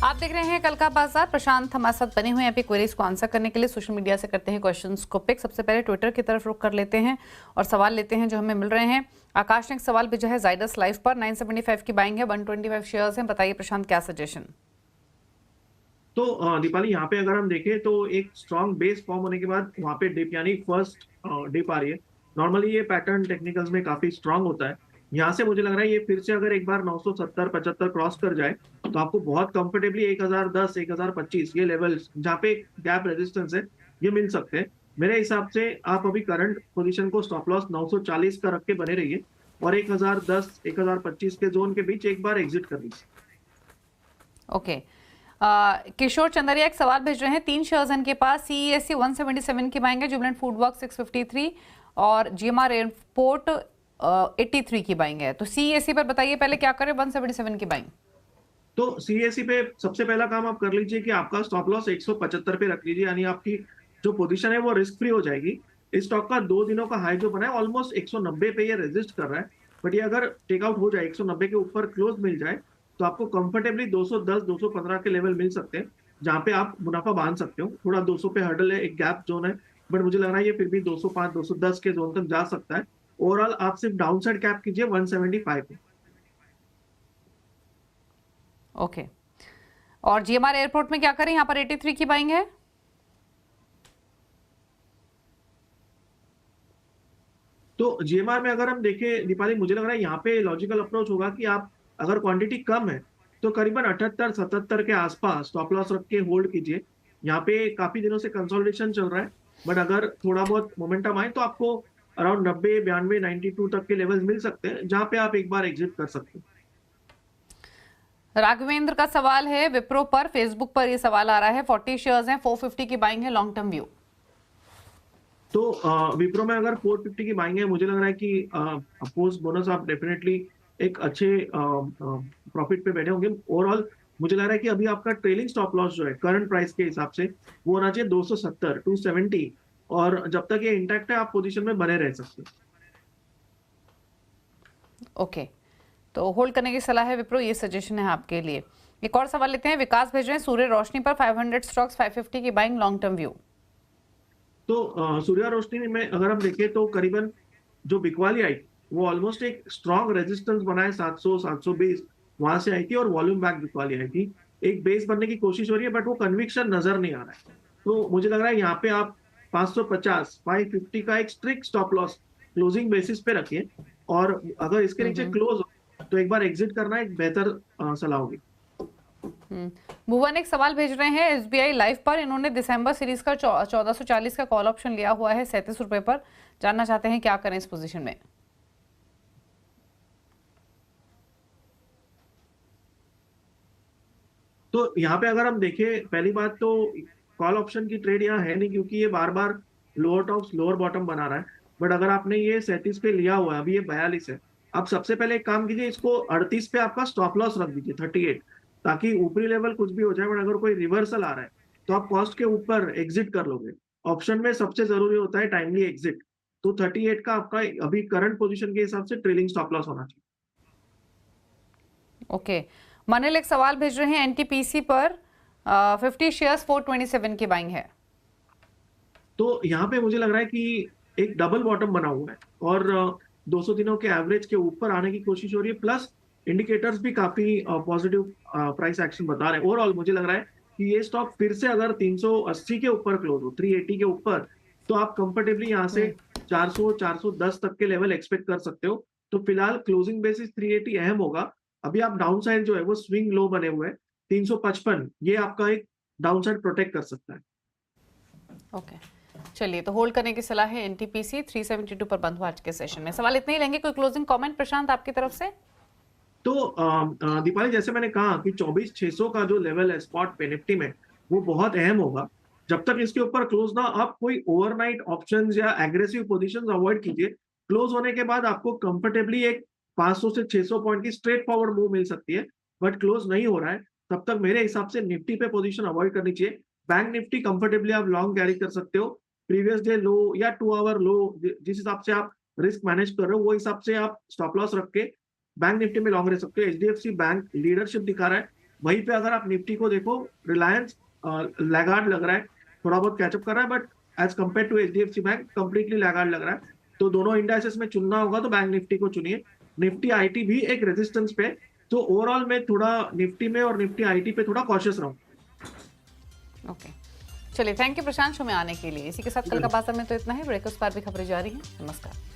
आप देख रहे हैं कल का बाजार। प्रशांत हमारे साथ बने हुए हैं अभी क्वेरीज को आंसर करने के लिए। सोशल मीडिया से करते हैं क्वेश्चंस को पिक। सबसे पहले ट्विटर की तरफ रुख कर लेते हैं और सवाल लेते हैं जो हमें मिल रहे हैं। आकाश ने एक सवाल भेजा है जाइडस लाइफ पर। 975 की बाइंग है, 125 शेयर्स हैं। बताइए प्रशांत क्या सजेशन। तो दीपाली, यहाँ पे अगर हम देखें तो एक स्ट्रॉन्ग बेस फॉर्म होने के बाद वहाँ पे डिप यानी फर्स्ट डिप आ रही है। नॉर्मली ये पैटर्न टेक्निकल्स में काफी स्ट्रांग होता है। यहाँ से मुझे लग रहा है ये फिर से अगर एक बार 970 75 क्रॉस कर जाए तो आपको बहुत कंफर्टेबली 1010 1025 ये लेवल्स जहाँ पे गैप रेजिस्टेंस है ये मिल सकते हैं। मेरे हिसाब से आप अभी करंट पोजीशन को स्टॉप लॉस 940 का रख के बने रहिए और 1010 1025 के जोन के बीच एक बार एग्जिट कर लीजिए। ओके। किशोर चंदरिया एक सवाल भेज रहे हैं। 3 शेयर्स इनके पास। सीईएससी 177 की बाइंग है, जुबिलेंट फूड वर्क 653 और जीएमआर एयरपोर्ट 83 की बाइंग है। तो सीईएससी पर बताइए पहले क्या करें 177 की बाइंग। तो सीएससी पे सबसे पहला काम आप कर लीजिए कि आपका स्टॉप लॉस 175 पे रख लीजिए, यानी आपकी जो पोजीशन है वो रिस्क फ्री हो जाएगी। इस स्टॉक का 2 दिनों का हाई जो बना है ऑलमोस्ट 190 पे ये रेजिस्ट कर रहा है। बट ये अगर टेकआउट हो जाए 190 के ऊपर क्लोज मिल जाए तो आपको कंफर्टेबली 210 215 के लेवल मिल सकते हैं जहां पे आप मुनाफा बांध सकते हो। थोड़ा 200 पे हर्डल है, एक गैप जोन है, बट मुझे लग रहा है ये फिर भी 205 210 के जोन तक जा सकता है। ओवरऑल आप सिर्फ डाउन साइड कैप कीजिए 175 पे। ओके। और जीएमआर एयरपोर्ट में क्या करें, यहाँ पर 83 की बाइंग है। तो जीएमआर में अगर हम देखें दीपाली, मुझे लग रहा है यहाँ पे लॉजिकल अप्रोच होगा कि आप अगर क्वांटिटी कम है तो करीबन 78 77 के आसपास स्टॉप लॉस रख के होल्ड कीजिए। यहाँ पे काफी दिनों से कंसोलिडेशन चल रहा है, बट अगर थोड़ा बहुत मोमेंटम आए तो आपको अराउंड 90 92 92 तक के लेवल्स मिल सकते हैं जहां पे आप एक बार एग्जिट कर सकते हैं। राघवेंद्र का सवाल है विप्रो पर। फेसबुक पर ये सवाल आ रहा है। 40 शेयर्स हैं, 450 की बाइंग है, लॉन्ग टर्म व्यू। तो विप्रो में अगर 450 की बाइंग है, मुझे लग रहा है कि पोस्ट बोनस आप डेफिनेटली एक अच्छे प्रॉफिट पे बैठे होंगे। ओवरऑल मुझे लग रहा है कि अभी आपका ट्रेलिंग स्टॉप लॉस जो है करंट प्राइस के हिसाब से वो होना चाहिए 270 270, और जब तक ये इंटैक्ट है आप पोजीशन में बने रह सकते हैं। ओके, तो होल्ड करने की सलाह है विप्रो, ये सजेशन है आपके लिए। एक और सवाल लेते हैं। विकास भेज रहे हैं सूर्य रोशनी पर 500 स्टॉक्स 550 की बाइंग, लॉन्ग टर्म व्यू। तो सूर्या रोशनी में अगर हम देखें तो करीबन जो बिकवाली आई वो ऑलमोस्ट एक स्ट्रॉन्ग रेजिस्टेंस बनाए 700 720 वहां से आई थी और वॉल्यूम बैक बिकवाली आई थी। एक बेस बनने की कोशिश हो रही है बट वो कन्विक्शन नजर नहीं आ रहा है। तो मुझे लग रहा है यहाँ पे आप 550 550 का एक strict stop loss closing basis पे रखिए, और अगर इसके नीचे क्लोज हो तो एक बार एग्जिट करना एक बेहतर सलाह होगी। भुवन एक सवाल भेज रहे हैं एसबीआई लाइफ पर। इन्होंने दिसंबर सीरीज का 1440 का कॉल ऑप्शन लिया हुआ है 37 रुपए पर। जानना चाहते हैं क्या करें इस पोजीशन में। तो यहाँ पे अगर हम देखें, पहली बात तो कॉल ऑप्शन की ट्रेड यहाँ है नहीं क्योंकि ये बार बार लोअर टॉप लोअर बॉटम बना रहा है। बट अगर आपने ये 37 पे लिया हुआ है, अभी ये 42 है, आप सबसे पहले एक काम कीजिए, इसको 38 पे आपका स्टॉप लॉस रख दीजिए 38, ताकि ऊपरी लेवल कुछ भी हो जाए बट अगर कोई रिवर्सल आ रहा है तो आप कॉस्ट के ऊपर एग्जिट कर लोगे। ऑप्शन में सबसे जरूरी होता है टाइमली एग्जिट। तो 38 का आपका अभी करंट पोजिशन के हिसाब से ट्रेलिंग स्टॉप लॉस होना चाहिए। ओके, मनिल एक सवाल भेज रहे हैं एनटीपीसी पर। 50 शेयर्स 427 की बाइंग है। तो यहाँ पे मुझे लग रहा है कि एक डबल बॉटम बना हुआ है और 200 दिनों के एवरेज के ऊपर आने की कोशिश हो रही है, प्लस इंडिकेटर्स भी काफी पॉजिटिव प्राइस एक्शन बता रहे हैं। ओवरऑल मुझे लग रहा है कि ये स्टॉक फिर से अगर 380 के ऊपर क्लोज हो, 380 के ऊपर, तो आप कंफर्टेबली यहाँ से 400 410 तक के लेवल एक्सपेक्ट कर सकते हो। तो फिलहाल क्लोजिंग बेसिस 380 अहम होगा। अभी आप डाउन साइड जो है वो स्विंग लो बने हुए हैं 355, ये आपका एक डाउन साइड प्रोटेक्ट कर सकता है। ओके, चलिए तो होल्ड करने की सलाह है एनटीपीसी। 372 पर बंद हुआ आज के सेशन में। सवाल इतने ही लेंगे। कोई क्लोजिंग कमेंट प्रशांत आपकी तरफ से। तो दीपाली, जैसे मैंने कहा कि 24,600 का जो लेवल है स्पॉट पे निफ्टी में वो बहुत अहम होगा। जब तक इसके ऊपर क्लोज ना, आप कोई ओवरनाइट ऑप्शंस या एग्रेसिव पोजीशंस अवॉइड कीजिए। क्लोज होने के बाद आपको कंफर्टेबली एक 500 से 600 पॉइंट की स्ट्रेट फॉरवर्ड मूव मिल सकती है, बट क्लोज नहीं हो रहा है तब तक मेरे हिसाब से निफ्टी पे पोजीशन अवॉइड करनी चाहिए। बैंक निफ्टी कंफर्टेबली आप लॉन्ग कैरी कर सकते हो। प्रीवियस डे लो या 2 आवर लो, जिस हिसाब से आप रिस्क मैनेज कर रहे हो वो हिसाब से आप स्टॉप लॉस रख के बैंक निफ्टी में लॉन्ग रह सकते हो। एचडीएफसी बैंक लीडरशिप दिखा रहा है वहीं पे अगर आप निफ्टी को देखो, रिलायंस लैगार्ड लग रहा है, थोड़ा बहुत कैचअप कर रहा है, but as compare to HDFC bank completely laggard लग रहा है। तो दोनों इंडाइसेस में चुनना होगा तो बैंक निफ्टी को चुनिए। निफ्टी आईटी भी एक रेजिस्टेंस पे, तो ओवरऑल मैं थोड़ा निफ्टी में और निफ्टी आईटी पे थोड़ा कॉशियस रहूँ। ओके, चलिए, थैंक यू प्रशांत शो में आने के लिए। इसी के साथ कल का बाजार में तो इतना ही। ब्रेक उस पर भी खबरें जारी हैं। नमस्कार।